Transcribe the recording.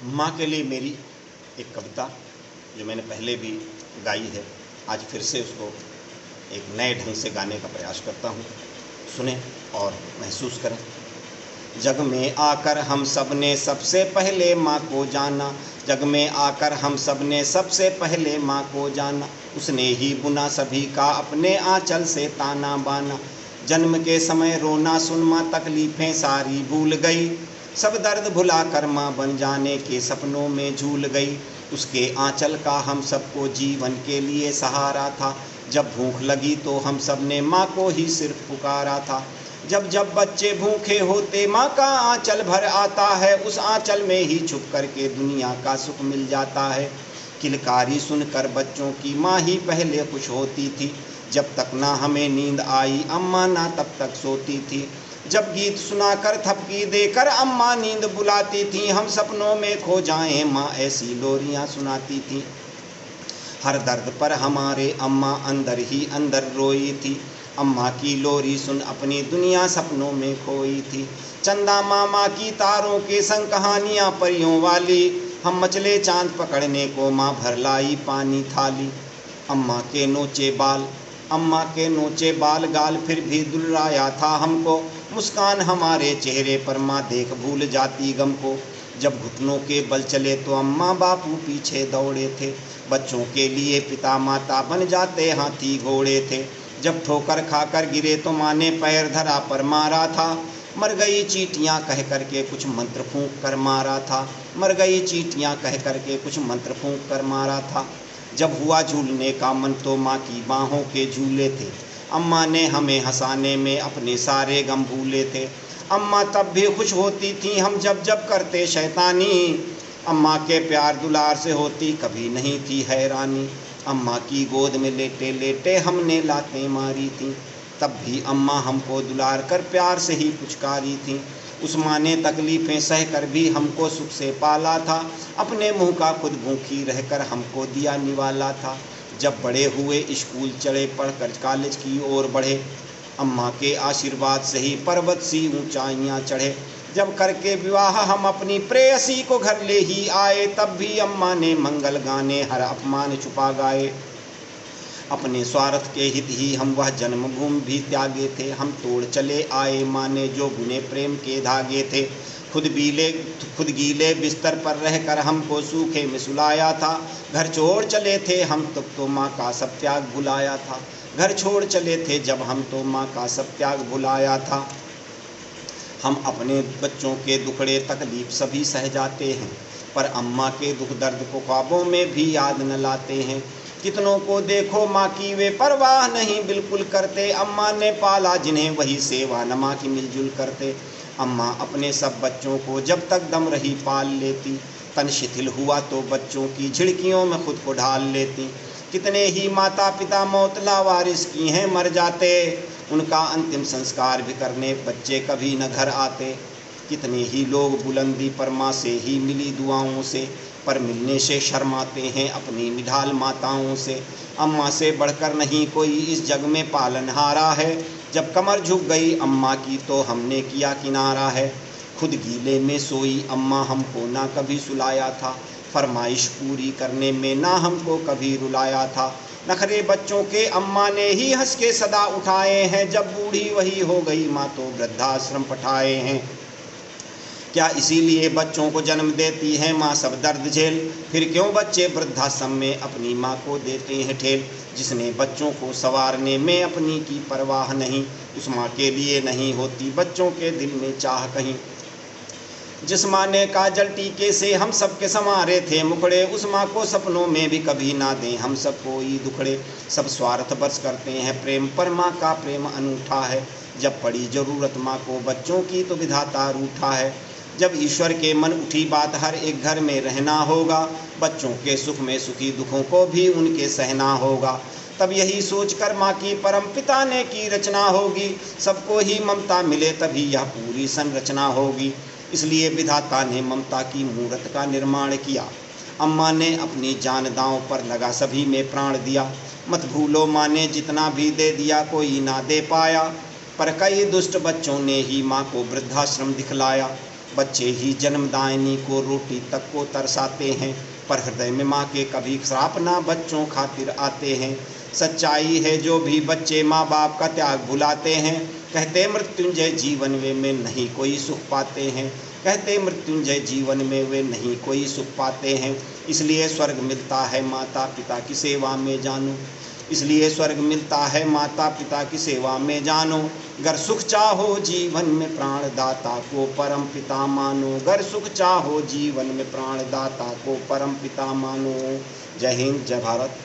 माँ के लिए मेरी एक कविता जो मैंने पहले भी गाई है, आज फिर से उसको एक नए ढंग से गाने का प्रयास करता हूँ। सुने और महसूस करें। जग में आकर हम सब ने सबसे पहले माँ को जाना, जग में आकर हम सब ने सबसे पहले माँ को जाना। उसने ही बुना सभी का अपने आंचल से ताना बाना। जन्म के समय रोना सुन माँ तकलीफ़ें सारी भूल गई, सब दर्द भुला कर माँ बन जाने के सपनों में झूल गई। उसके आंचल का हम सबको जीवन के लिए सहारा था। जब भूख लगी तो हम सब ने माँ को ही सिर्फ पुकारा था। जब जब बच्चे भूखे होते माँ का आंचल भर आता है, उस आंचल में ही छुप करके दुनिया का सुख मिल जाता है। किलकारी सुनकर बच्चों की माँ ही पहले खुश होती थी, जब तक ना हमें नींद आई अम्मा ना तब तक सोती थी। जब गीत सुनाकर थपकी देकर अम्मा नींद बुलाती थी, हम सपनों में खो जाएं माँ ऐसी लोरियां सुनाती थी। हर दर्द पर हमारे अम्मा अंदर ही अंदर रोई थी, अम्मा की लोरी सुन अपनी दुनिया सपनों में खोई थी। चंदा मामा की तारों के संग कहानियाँ परियों वाली, हम मचले चांद पकड़ने को माँ भर लाई पानी थाली। अम्मा के नोचे बाल, अम्मा के नोचे बाल गाल फिर भी दुलराया था हमको, मुस्कान हमारे चेहरे पर माँ देख भूल जाती गम को। जब घुटनों के बल चले तो अम्मा बापू पीछे दौड़े थे, बच्चों के लिए पिता माता बन जाते हाथी घोड़े थे। जब ठोकर खाकर गिरे तो माँ ने पैर धरा पर मारा था, मर गई चींटियाँ कह करके कुछ मंत्र फूंक कर मारा था, मर गई चींटियाँ कह करके कुछ मंत्र फूंक कर मारा था। जब हुआ झूलने का मन तो माँ की बाहों के झूले थे, अम्मा ने हमें हंसाने में अपने सारे गम भूले थे। अम्मा तब भी खुश होती थी हम जब जब करते शैतानी, अम्मा के प्यार दुलार से होती कभी नहीं थी हैरानी। अम्मा की गोद में लेटे लेटे हमने लातें मारी थी, तब भी अम्मा हमको दुलार कर प्यार से ही पुचकारी थी। उस माँ ने तकलीफ़ें सह कर भी हमको सुख से पाला था, अपने मुँह का खुद भूखी रहकर हमको दिया निवाला था। जब बड़े हुए स्कूल चढ़े पढ़कर कॉलेज की ओर बढ़े, अम्मा के आशीर्वाद से ही पर्वत सी ऊंचाइयाँ चढ़े। जब करके विवाह हम अपनी प्रेयसी को घर ले ही आए, तब भी अम्मा ने मंगल गाने हर अपमान छुपा गाए। अपने स्वार्थ के हित ही हम वह जन्मभूमि भी त्यागे थे, हम तोड़ चले आए माँ ने जो बुने प्रेम के धागे थे। खुद गीले बिस्तर पर रहकर हमको सूखे में सुलाया था, घर छोड़ चले थे हम तब तो माँ का सब त्याग भुलाया था। घर छोड़ चले थे जब हम तो माँ का सब त्याग भुलाया था। हम अपने बच्चों के दुखड़े तकलीफ सभी सह जाते हैं, पर अम्मा के दुख दर्द को ख्वाबों में भी याद न लाते हैं। कितनों को देखो माँ की वे परवाह नहीं बिल्कुल करते, अम्मा ने पाला जिन्हें वही सेवा न माँ की मिलजुल करते। अम्मा अपने सब बच्चों को जब तक दम रही पाल लेती, तन शिथिल हुआ तो बच्चों की झिड़कियों में खुद को ढाल लेती। कितने ही माता पिता मौत लावारिस की हैं मर जाते, उनका अंतिम संस्कार भी करने बच्चे कभी न घर आते। कितने ही लोग बुलंदी पर माँ से ही मिली दुआओं से, पर मिलने से शर्माते हैं अपनी निढाल माताओं से। अम्मा से बढ़कर नहीं कोई इस जग में पालनहारा है, जब कमर झुक गई अम्मा की तो हमने किया किनारा है। खुद गीले में सोई अम्मा हमको ना कभी सुलाया था, फरमाइश पूरी करने में ना हमको कभी रुलाया था। नखरे बच्चों के अम्मा ने ही हंस के सदा उठाए हैं, जब बूढ़ी वही हो गई माँ तो वृद्धाश्रम पठाए हैं। क्या इसीलिए बच्चों को जन्म देती है माँ सब दर्द झेल, फिर क्यों बच्चे वृद्धाश्रम में अपनी माँ को देते हैं ठेल। जिसने बच्चों को संवारने में अपनी की परवाह नहीं, उस माँ के लिए नहीं होती बच्चों के दिल में चाह कहीं। जिस माँ ने काजल टीके से हम सबके संवारे थे मुखड़े, उस माँ को सपनों में भी कभी ना दें हम सब कोई दुखड़े। सब स्वार्थ बस करते हैं प्रेम पर माँ का प्रेम अनूठा है, जब पड़ी जरूरत माँ को बच्चों की तो विधाता रूठा है। जब ईश्वर के मन उठी बात हर एक घर में रहना होगा, बच्चों के सुख में सुखी दुखों को भी उनके सहना होगा। तब यही सोचकर माँ की परम पिता ने की रचना होगी, सबको ही ममता मिले तभी यह पूरी संरचना होगी। इसलिए विधाता ने ममता की मूर्त का निर्माण किया, अम्मा ने अपनी जान दांव पर लगा सभी में प्राण दिया। मत भूलो माँ ने जितना भी दे दिया कोई ना दे पाया, पर कई दुष्ट बच्चों ने ही माँ को वृद्धाश्रम दिखलाया। बच्चे ही जन्मदायिनी को रोटी तक को तरसाते हैं, पर हृदय में माँ के कभी श्राप ना बच्चों खातिर आते हैं। सच्चाई है जो भी बच्चे माँ बाप का त्याग भुलाते हैं, कहते मृत्युंजय जीवन में नहीं कोई सुख पाते हैं, कहते मृत्युंजय जीवन में वे नहीं कोई सुख पाते हैं। इसलिए स्वर्ग मिलता है माता पिता की सेवा में जानो, इसलिए स्वर्ग मिलता है माता पिता की सेवा में जानो। गर सुख चाहो जीवन में प्राण दाता को परम पिता मानो, गर सुख चाहो जीवन में प्राण दाता को परम पिता मानो। जय हिंद, जय भारत।